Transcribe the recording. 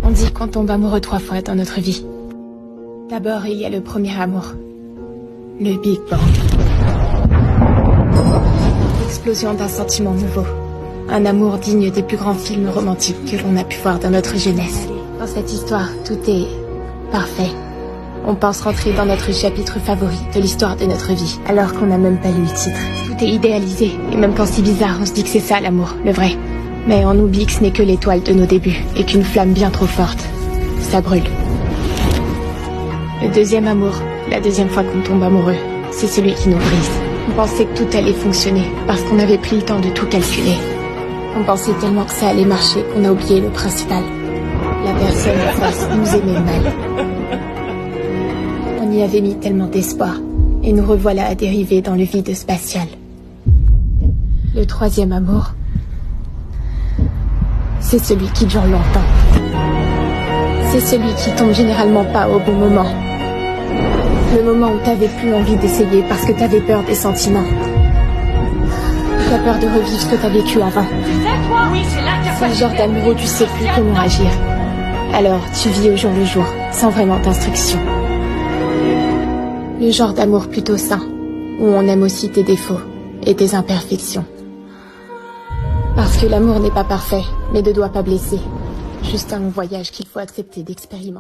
On dit qu'on tombe amoureux 3 fois dans notre vie. D'abord, il y a le premier amour. Le Big Bang. L'explosion d'un sentiment nouveau. Un amour digne des plus grands films romantiques que l'on a pu voir dans notre jeunesse. Dans cette histoire, tout est parfait. On pense rentrer dans notre chapitre favori de l'histoire de notre vie, alors qu'on n'a même pas lu le titre. Tout est idéalisé, et même quand c'est bizarre, on se dit que c'est ça l'amour, le vrai. Mais on oublie que ce n'est que l'étoile de nos débuts, et qu'une flamme bien trop forte, ça brûle. Le deuxième amour, la deuxième fois qu'on tombe amoureux, c'est celui qui nous brise. On pensait que tout allait fonctionner, parce qu'on avait pris le temps de tout calculer. On pensait tellement que ça allait marcher qu'on a oublié le principal. La personne en face nous aimait mal. On y avait mis tellement d'espoir, et nous revoilà à dériver dans le vide spatial. Le troisième amour, c'est celui qui dure longtemps. C'est celui qui tombe généralement pas au bon moment. Le moment où t'avais plus envie d'essayer parce que t'avais peur des sentiments. T'as peur de revivre ce que t'as vécu avant. C'est le genre d'amour où tu sais plus comment agir. Alors tu vis au jour le jour, sans vraiment d'instruction. Le genre d'amour plutôt sain, où on aime aussi tes défauts et tes imperfections. Parce que l'amour n'est pas parfait, mais ne doit pas blesser. Juste un long voyage qu'il faut accepter d'expérimenter.